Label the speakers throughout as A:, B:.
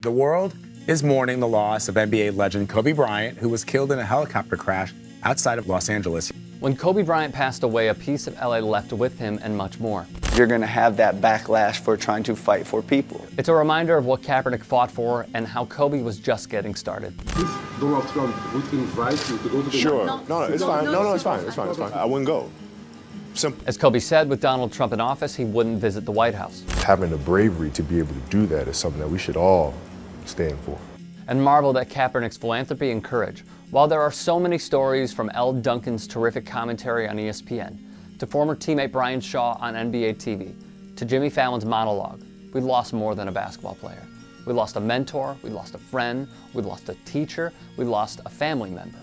A: The world is mourning the loss of NBA legend Kobe Bryant, who was killed in a helicopter crash outside of Los Angeles.
B: When Kobe Bryant passed away, a piece of LA left with him and much more.
C: You're going to have that backlash for trying to fight for people.
B: It's a reminder of what Kaepernick fought for and how Kobe was just getting started.
D: Donald Trump would invite you to go to the
E: Sure. No, it's fine. No, it's fine. It's fine. It's fine. I wouldn't go. Simple.
B: As Kobe said, with Donald Trump in office, he wouldn't visit the White House.
E: Having the bravery to be able to do that is something that we should all stand for.
B: And marveled at Kaepernick's philanthropy and courage. While there are so many stories, from L. Duncan's terrific commentary on ESPN, to former teammate Brian Shaw on NBA TV, to Jimmy Fallon's monologue, we lost more than a basketball player. We lost a mentor, we lost a friend, we lost a teacher, we lost a family member.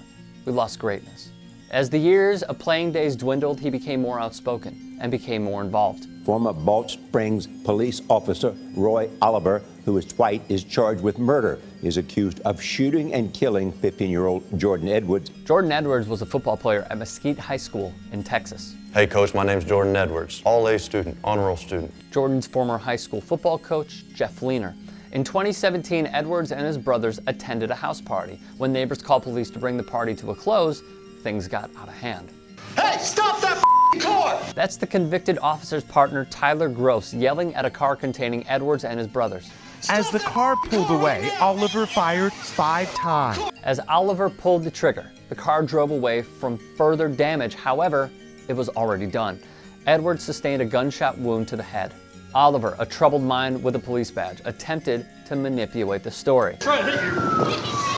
B: We lost greatness. As the years of playing days dwindled, he became more outspoken and became more involved.
F: Former Balch Springs police officer Roy Oliver, who is white, is charged with murder. He is accused of shooting and killing 15-year-old Jordan Edwards.
B: Jordan Edwards was a football player at Mesquite High School in Texas.
G: Hey Coach, my name's Jordan Edwards, all-A student, honor roll student.
B: Jordan's former high school football coach, Jeff Fleener. In 2017, Edwards and his brothers attended a house party. When neighbors called police to bring the party to a close, things got out of hand.
H: Hey, stop that car!
B: That's the convicted officer's partner, Tyler Gross, yelling at a car containing Edwards and his brothers.
I: As the car pulled away, Oliver fired 5 times.
B: As Oliver pulled the trigger, the car drove away from further damage. However, it was already done. Edwards sustained a gunshot wound to the head. Oliver, a troubled mind with a police badge, attempted to manipulate the story.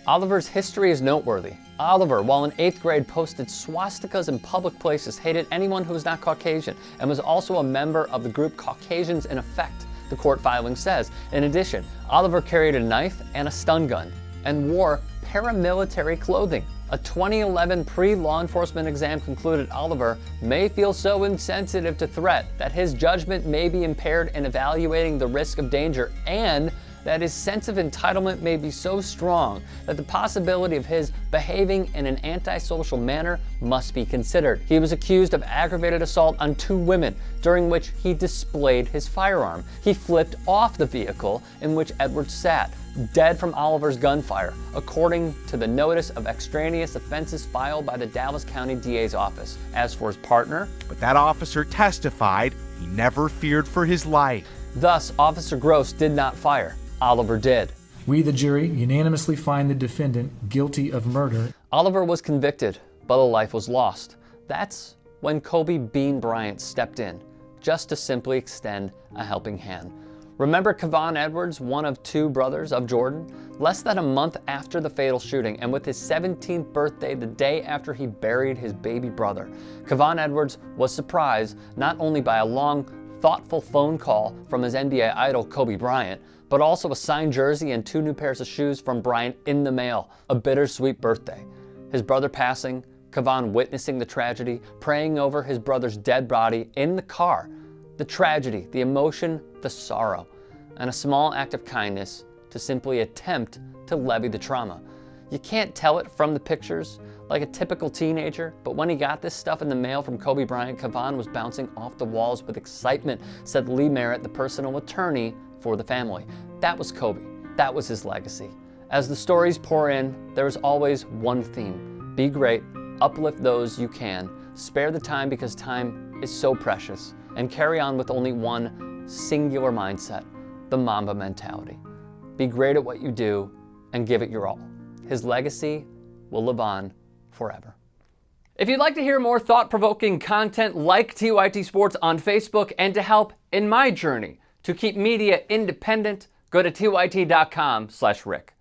B: Oliver's history is noteworthy. Oliver, while in 8th grade, posted swastikas in public places, hated anyone who was not Caucasian, and was also a member of the group Caucasians in Effect, the court filing says. In addition, Oliver carried a knife and a stun gun, and wore paramilitary clothing. A 2011 pre-law enforcement exam concluded Oliver may feel so insensitive to threat that his judgment may be impaired in evaluating the risk of danger, and that his sense of entitlement may be so strong that the possibility of his behaving in an antisocial manner must be considered. He was accused of aggravated assault on 2 women, during which he displayed his firearm. He flipped off the vehicle in which Edwards sat, dead from Oliver's gunfire, according to the notice of extraneous offenses filed by the Dallas County DA's office. As for his partner,
I: But that officer testified he never feared for his life.
B: thus Officer Gross did not fire. Oliver did.
J: We, the jury, unanimously find the defendant guilty of murder.
B: Oliver was convicted, but a life was lost. That's when Kobe Bean Bryant stepped in, just to simply extend a helping hand. Remember Kevon Edwards, one of 2 brothers of Jordan? Less than a month after the fatal shooting, and with his 17th birthday the day after he buried his baby brother, Kevon Edwards was surprised not only by a long, thoughtful phone call from his NBA idol Kobe Bryant, but also a signed jersey and 2 new pairs of shoes from Bryant in the mail. A bittersweet birthday. His brother passing, Kevon witnessing the tragedy, praying over his brother's dead body in the car. The tragedy, the emotion, the sorrow, and a small act of kindness to simply attempt to levy the trauma. You can't tell it from the pictures, like a typical teenager, but when he got this stuff in the mail from Kobe Bryant, Kevon was bouncing off the walls with excitement, said Lee Merritt, the personal attorney for the family. That was Kobe. That was his legacy. As the stories pour in, there is always one theme. Be great, uplift those you can, spare the time because time is so precious, and carry on with only one singular mindset, the Mamba mentality. Be great at what you do and give it your all. His legacy will live on forever. If you'd like to hear more thought-provoking content like TYT Sports on Facebook, and to help in my journey to keep media independent, go to tyt.com/Rick.